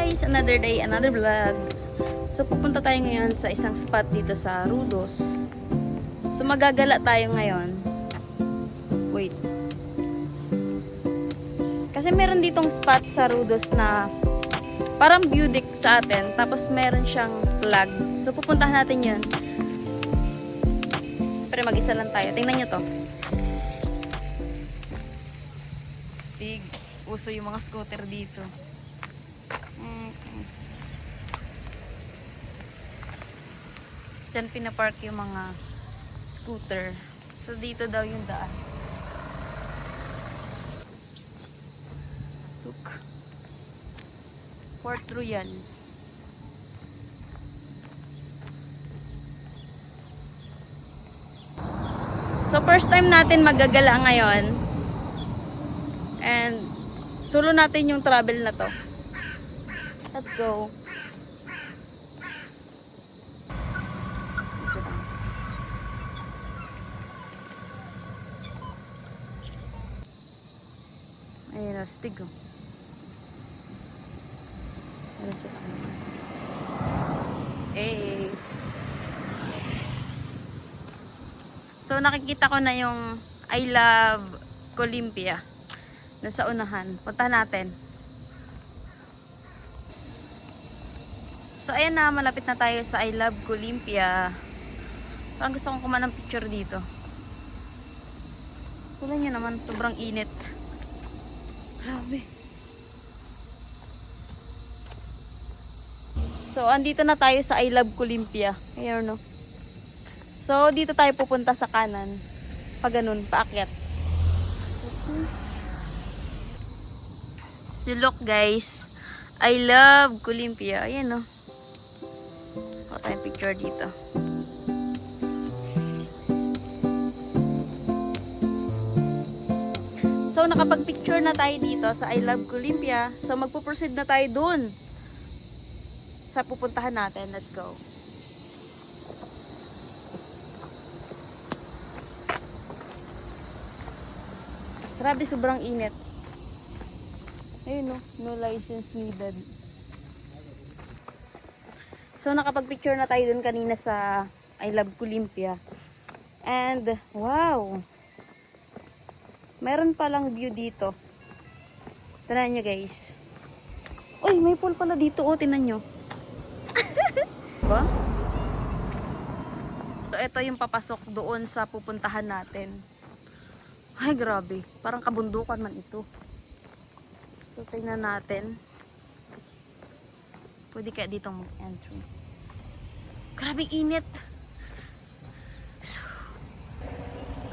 guys! Another day, another vlog. So pupunta tayo ngayon sa isang spot dito sa Rudos. So magagala tayo ngayon. Wait. Kasi meron ditong spot sa Rudos na parang view deck sa atin. Tapos meron siyang flag. So pupuntahan natin yun. Pero mag-isa lang tayo. Tingnan nyo to. Big. Uso yung mga scooter dito. Diyan pinapark yung mga scooter. So dito daw yung daan. Look. Port Royal. So first time natin magagala ngayon. And solo natin yung travel na to. Let's go. Ayan, astig oh. Eh. So nakikita ko na yung I Love Colympia. Nasa unahan. Punta natin. So ayan na, malapit na tayo sa I Love Colympia. Parang gusto kong kumain ng picture dito. Tulad nyo naman, sobrang init. Grabe. So andito na tayo sa I Love Colympia. Ayan no. So dito tayo pupunta sa kanan. Pag ganun, paakyat. So look guys, I Love Colympia. Ayan no. Kuha tayong picture dito. So nakapag-picture na tayo dito sa I Love Colympia. So magpo-proceed na tayo dun sa pupuntahan natin. Let's go. Grabe, sobrang init. Ayun no, no license needed. So nakapag-picture na tayo dun kanina sa I Love Colympia. And wow! Meron palang view dito. Tignan nyo guys. Uy, may pool pala dito. O, tignan nyo. Diba? So ito yung papasok doon sa pupuntahan natin. Ay, grabe. Parang kabundukan man ito. So, tingnan natin. Pwede kaya ditong entry. Grabe, init. So,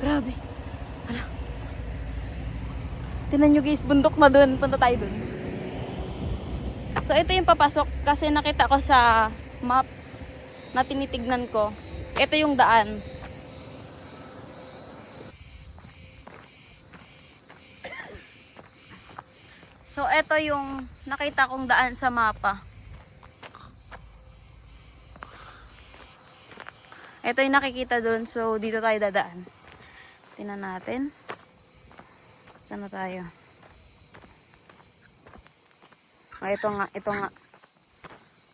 grabe. Hala. Tingnan nyo guys, bundok na dun. Punta tayo dun. So, ito yung papasok. Kasi nakita ko sa map na tinitignan ko. Ito yung daan. So, ito yung nakita kong daan sa mapa. Ito yung nakikita dun. So, dito tayo dadaan. Tingnan natin. Saan na tayo? Ah, ito nga, ito nga.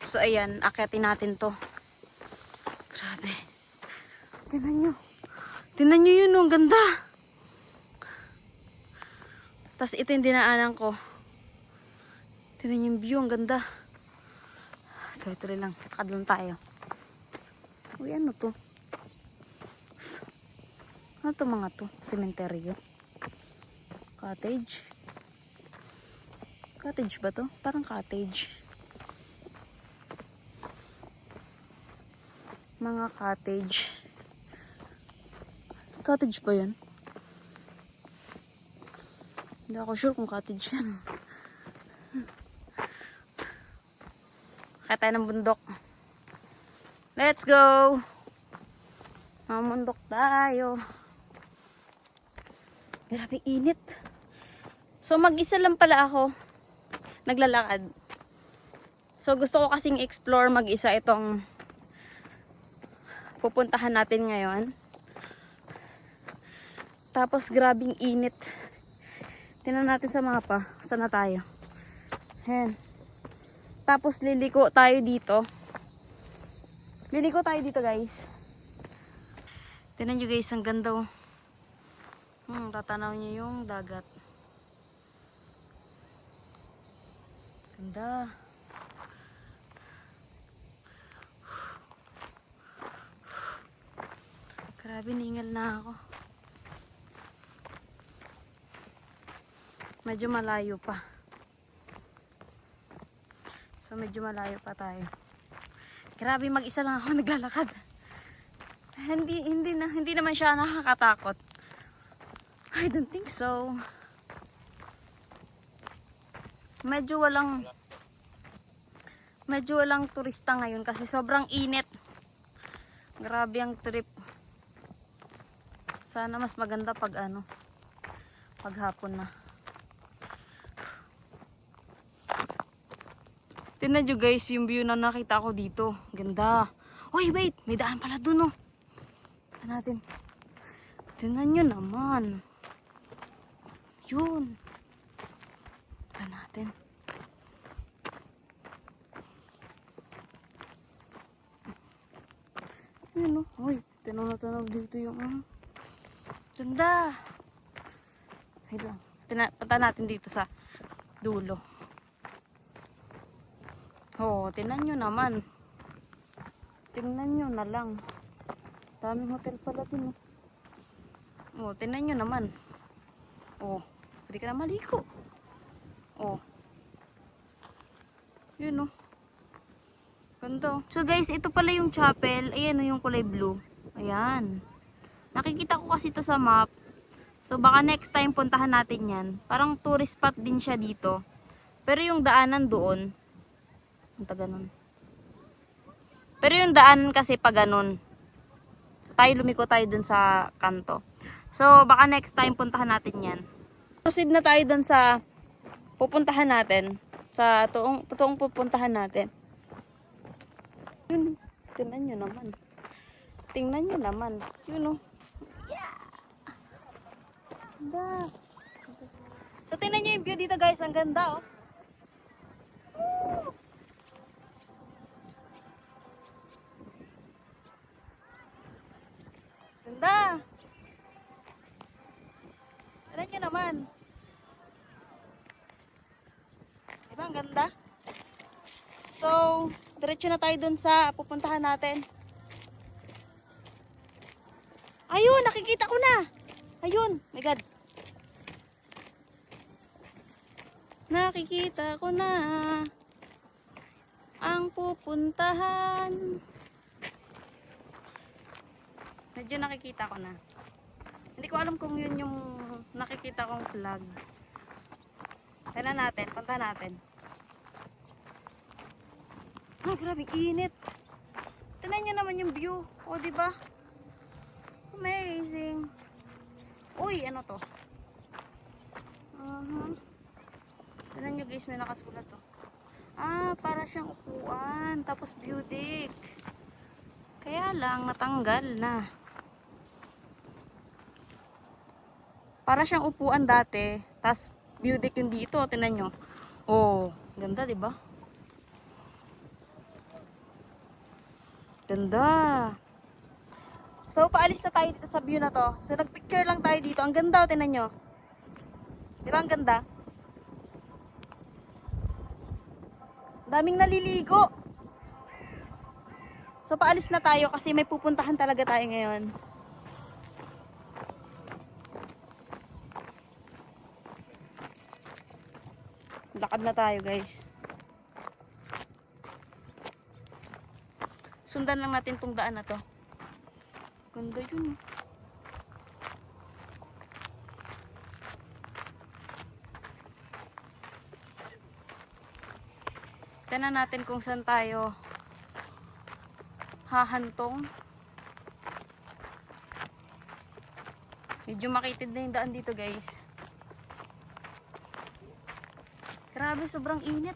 So, ayan. Akyatin natin to. Grabe. Tingnan nyo. Tingnan nyo yun, ang ganda. Tapos, ito yung dinaanan ko. Tingnan yung view, ang ganda. Tuloy-tuloy lang. Lakad lang tayo. Uy, ano to? Ano to mga to? Cementerio? Cottage? Cottage ba to? Parang cottage. Mga cottage. Cottage ba yan? Hindi ako sure kung cottage yan. Kaya tayo ng bundok. Let's go! Mamundok tayo. Grabe init. So mag-isa lang pala ako naglalakad. So gusto ko kasing explore mag-isa itong pupuntahan natin ngayon. Tapos grabing init. Tingnan natin sa mapa. Saan na tayo? Ayan. Tapos liliko tayo dito. Liliko tayo dito guys. Tingnan nyo guys, ang ganda oh. Tatanaw nyo yung dagat. Ganda. Grabe, ningal na ako. Medyo malayo pa. So medyo malayo pa tayo. Grabe, mag-isa lang ako naglalakad. Hindi naman siya nakakatakot. I don't think so. Medyo walang turista ngayon kasi sobrang init. Grabe ang trip. Sana mas maganda pag paghapon na. Tingnan nyo guys yung view na nakita ko dito. Ganda. Uy, wait. May daan pala dun oh. Tingnan natin. Tingnan nyo naman. Yun. Tingnan natin. Yun oh. Uy, tanaw dito yung ganda. Wait lang. Punta natin dito sa dulo. Oh, tingnan nyo naman. Tingnan nyo na lang. Daming hotel pala din. Oh, tingnan nyo naman. Oh, pwede ka na maliko. Oh. Yun oh. Ganda. So guys, ito pala yung chapel. Ayan oh, yung kulay blue. Ayan. Nakikita ko kasi ito sa map. So baka next time puntahan natin yan. Parang tourist spot din siya dito. Pero yung daanan doon. Punta ganun. Pero yung daan kasi pa ganun. Tayo lumiko tayo dun sa kanto. So baka next time puntahan natin yan. Proceed na tayo dun sa pupuntahan natin. Sa totoong pupuntahan natin. Yun. Tingnan nyo naman. Tingnan nyo naman. Yun o. Yeah! Ganda. So tingnan nyo yung view dito guys. Ang ganda oh. Ganda. Tingnan nyo naman. Diba ang ganda? So, diretso na tayo dun sa pupuntahan natin. Ayun, nakikita ko na. Ayun, my God. Nakikita ko na ang pupuntahan. Medyo nakikita ko na. Hindi ko alam kung yun yung nakikita kong flag. Kaya natin, punta natin. Ah, grabe init. Tingnan nyo naman yung view. O, diba? Amazing. Uy, ano to? Tingnan nyo guys, may nakasulat to. Ah, para siyang upuan. Tapos view deck. Kaya lang, natanggal na. Para siyang upuan dati. Tapos view deck yung dito. Tingnan nyo. Oh, ganda diba? Ganda. So, paalis na tayo dito sa view na to. So, nagpicture lang tayo dito. Ang ganda, tingnan nyo. Diba ang ganda? Daming naliligo. So, paalis na tayo kasi may pupuntahan talaga tayo ngayon. Lakad na tayo, guys. Sundan lang natin tong daan na to. Ganda yun. Tignan natin kung saan tayo hahantong. Medyo makitid na yung daan dito guys. Grabe, sobrang init.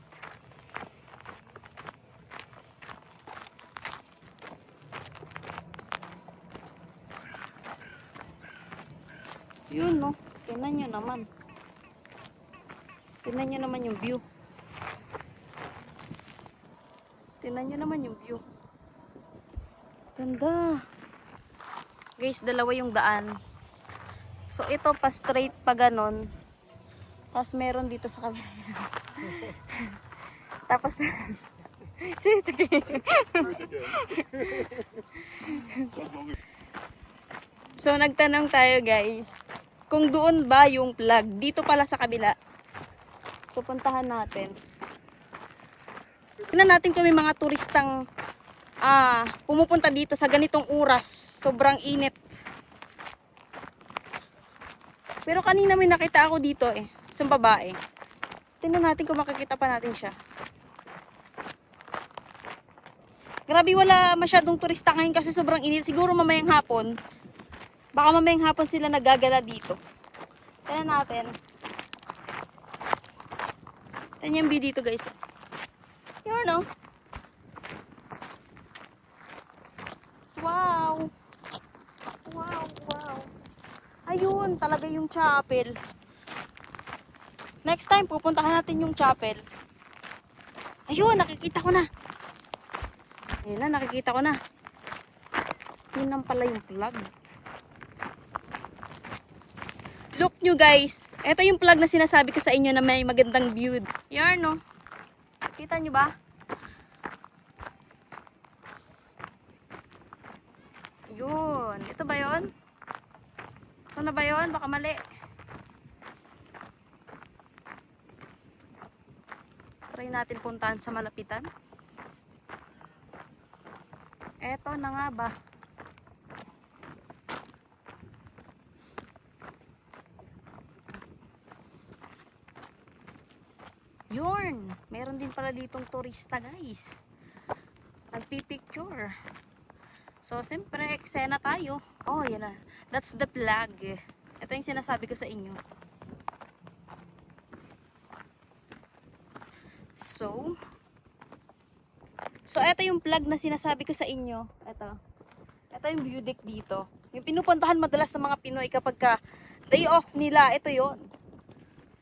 Yun no, tingnan nyo naman. Tingnan nyo naman yung view. Tingnan nyo naman yung view. Ganda. Guys, dalawa yung daan. So, ito pa straight pa ganon. Tapos meron dito sa kabila. Tapos, sige. So, nagtanong tayo guys. Kung doon ba yung plug? Dito pala sa kabila. So, puntahan natin. Tingnan natin kung may mga turistang pumupunta dito sa ganitong oras. Sobrang init. Pero kanina may nakita ako dito eh. Isang babae. Tingnan natin kung makikita pa natin siya. Grabe, wala masyadong turista ngayon kasi sobrang init. Siguro mamayang hapon. Baka mamayang hapon sila nagagala dito. Tingnan natin. Tingnan yung view dito guys. Yun no? Wow! Wow, wow. Ayun, talaga yung chapel. Next time, pupuntahan natin yung chapel. Ayun, nakikita ko na. Ayun na, nakikita ko na. Yun lang pala yung plug. Look nyo guys. Ito yung plug na sinasabi ko sa inyo na may magandang view. Yan no. Kita nyo ba? Yun. Ito ba yun? Ito na ba yun? Baka mali. Try natin puntahan sa malapitan. Eto na nga ba? Yun! Meron din pala ditong turista guys. Nagpipicture. So, siyempre, eksena tayo. Oh, yan na. That's the plug. Ito yung sinasabi ko sa inyo. So, ito yung plug na sinasabi ko sa inyo. Ito yung view deck dito. Yung pinupuntahan madalas ng mga Pinoy kapag ka day off nila. Ito yon.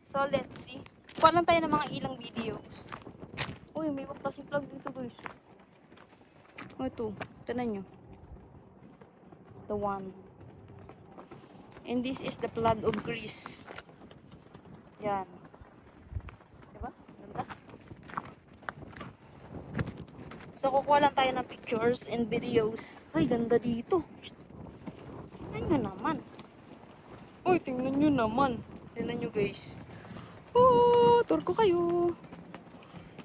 So, let's see. Kuha lang tayo ng mga ilang videos. Uy, may klaseng plug dito guys. Oh, ito. Tignan nyo. The one. And this is the plug of Greece. Yan. Diba? Ganda. So, kukuha lang tayo ng pictures and videos. Ay, ganda dito. Tingnan nyo naman. Uy, tingnan nyo naman. Tingnan nyo guys. Oh, tour ko kayo.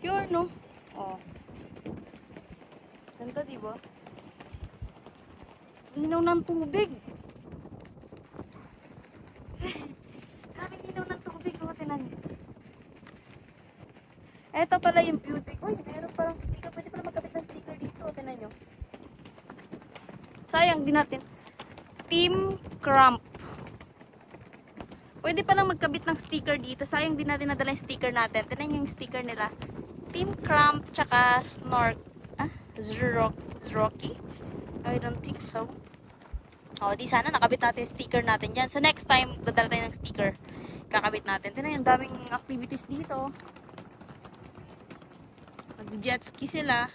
Yun, no? Oh. Ganda, diba? Linaw ng tubig. Grabe linaw ng tubig. O, tinan nyo. Eto pala yung beauty. Uy, meron parang sticker. Pwede pala magkabit ng sticker dito. Tinan nyo. Sayang, di natin. Team Cramp. Pwede palang magkabit ng sticker dito. Sayang din natin nadala yung sticker natin. Tinan nyo yung sticker nila. Team Cramp, tsaka Snort. Zrocky? I don't think so. O, di sana nakabit natin yung sticker natin dyan. So, next time, dadala tayo ng sticker. Kakabit natin. Tinan yung daming activities dito. Nag-jet ski sila.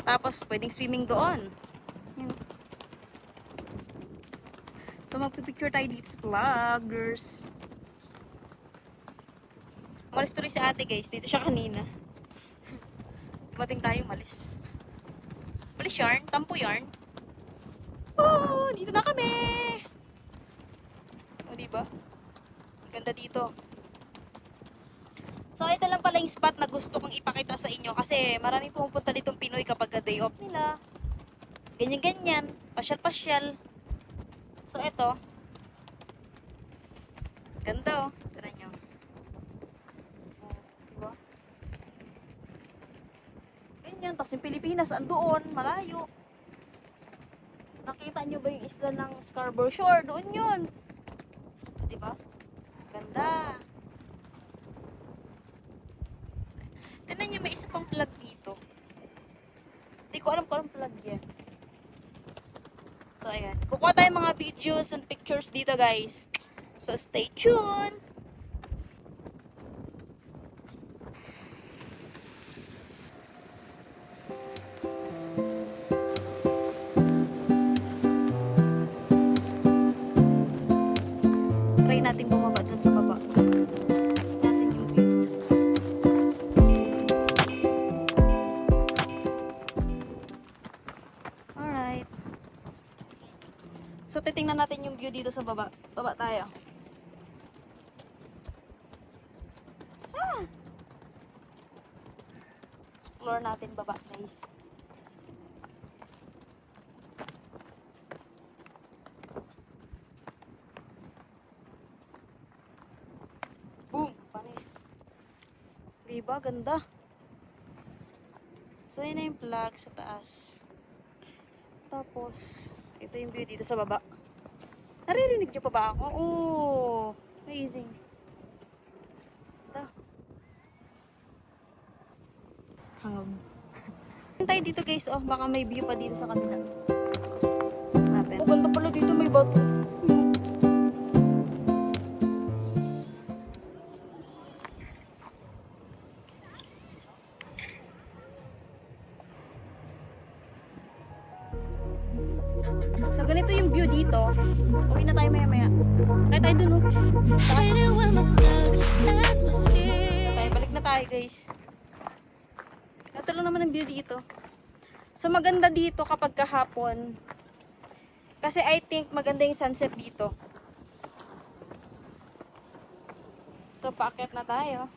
Tapos, pwedeng swimming doon. Yun. So, magpipicture tayo dito sa vloggers. Malis tuloy si ate guys. Dito siya kanina. Dumating tayo, malis. Malis yarn. Tampo yarn. Oh, dito na kami. O, diba? Ang ganda dito. So, ito lang pala yung spot na gusto kong ipakita sa inyo. Kasi maraming pumupunta ditong Pinoy kapag day off nila. Ganyan-ganyan. Pasyal-pasyal. So, ito. Ganda, oh. Tara nyo. Diba? Ganyan. Tapos yung Pilipinas, andoon. Malayo. Nakita nyo ba yung isla ng Scarborough Shore? Doon yun. Diba? Ganda. Tignan nyo, may isa pang plug dito. Hindi ko alam kung anong plug yan. So, ayan. Kukuha tayo mga videos and pictures dito, guys. So, stay tuned! So, titingnan natin yung view dito sa baba. Baba tayo. Ah! Explore natin baba, guys. Boom! Panis. Diba? Ganda. So, yun na yung flag sa taas. Tapos, ito yung view dito sa baba. Naririnig nyo pa ba ako? Oh, amazing. Ito. Hanggang. Tayo dito guys, oh, baka may view pa dito sa kabila. Natin. Oh, ganda pala dito, may bato. So, ganito yung view dito. Uwi na tayo maya-maya. Kaya tayo dun, oh. Taas. Tayo, balik na tayo, guys. Ito lang naman ang view dito. So, maganda dito kapag kahapon. Kasi I think maganda yung sunset dito. So, paakyat na tayo.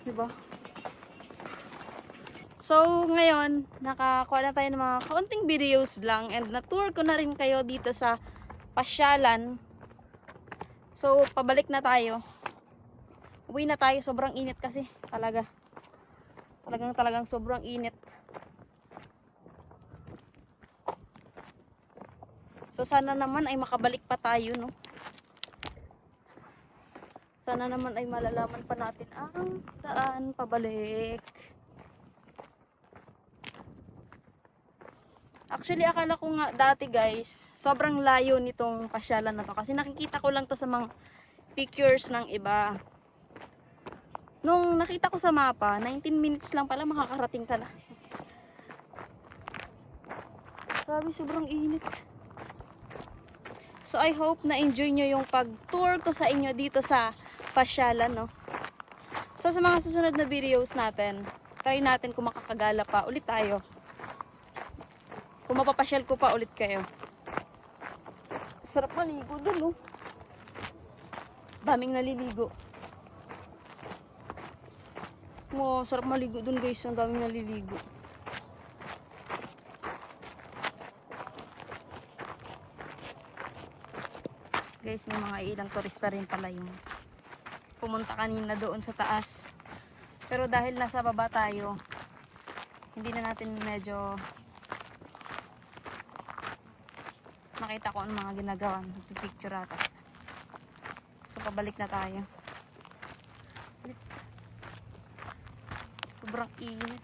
Diba? So, ngayon, nakakuha na tayo ng mga kaunting videos lang and na-tour ko na rin kayo dito sa pasyalan. So, pabalik na tayo. Uwi na tayo. Sobrang init kasi. Talagang sobrang init. So, sana naman ay makabalik pa tayo, no? Sana naman ay malalaman pa natin ang daan pabalik. Actually, akala ko nga dati guys, sobrang layo nitong pasyalan na to. Kasi nakikita ko lang to sa mga pictures ng iba. Nung nakita ko sa mapa, 19 minutes lang pala makakarating ka na. Sabi, sobrang init. So, I hope na enjoy nyo yung pag-tour ko sa inyo dito sa pasyalan, no? So, sa mga susunod na videos natin, try natin kung makakagala pa, ulit tayo. Kung mapapasyal ko pa ulit kayo. Sarap maligo dun, no? Daming naliligo. Mo, sarap maligo dun, guys. Ang daming naliligo. Guys, may mga ilang turista rin pala yung pumunta kanina doon sa taas. Pero dahil nasa baba tayo, hindi na natin medyo makita ko ang mga ginagawa. Picture ata. So, pabalik na tayo. Sobrang init.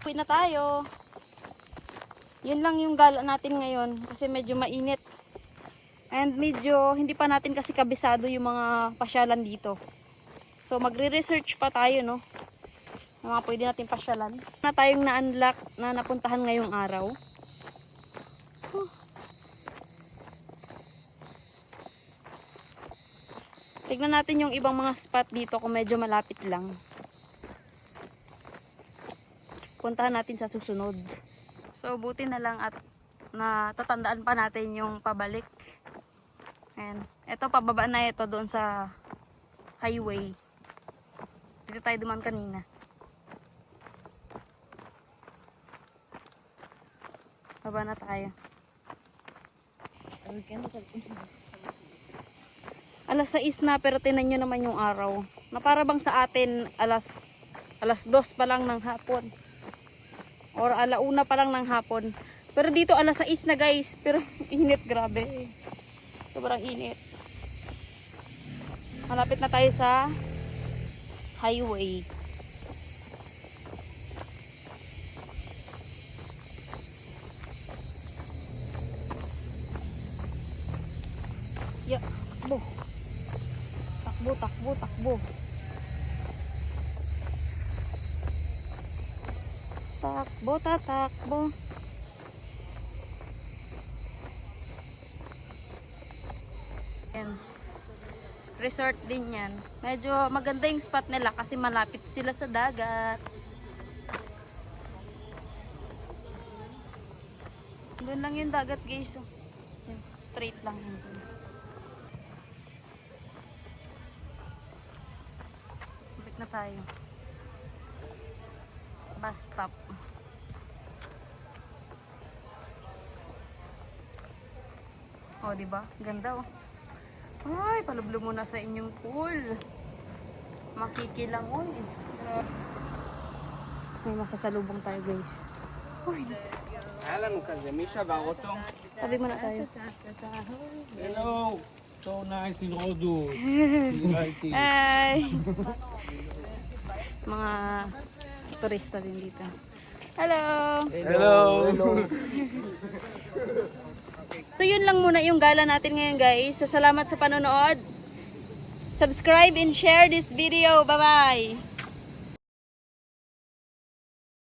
Uwi na tayo. Yun lang yung gala natin ngayon kasi medyo mainit. And medyo hindi pa natin kasi kabisado yung mga pasyalan dito. So magre-research pa tayo, no? Ng mga pwede natin pasyalan. Na tayong na-unlock na napuntahan ngayong araw. Tignan natin yung ibang mga spot dito kung medyo malapit lang. Puntahan natin sa susunod. So buti na lang at natatandaan pa natin yung pabalik. And ito pababa na ito doon sa highway. Dito tayo duman kanina. Baba na tayo. Alas 6 na pero tinan nyo naman yung araw. Na para bang sa atin alas 2 pa lang ng hapon. Or alauna pa lang ng hapon. Pero dito alas 6 na guys. Pero init, grabe. Sobrang init. Malapit na tayo sa highway. Yeah, takbo. Takbo. Takbo, tatakbo. Yan. Resort din yan. Medyo maganda yung spot nila kasi malapit sila sa dagat. Doon lang yung dagat guys. Oh. Yan, straight lang yun. Balik na tayo. Bus stop. Oh, di ba? Ganda oh. Ay, palublo muna sa inyong pool. Makikilangoy. May masasalubong tayo, guys. Uy. Alam ka, Misha, bago to. Sabi mo na tayo. Hello! So nice in Rodu. Ay. Mga turista din dito. Hello. Hello! So yun lang muna yung gala natin ngayon guys. So salamat sa panonood. Subscribe and share this video. Bye bye.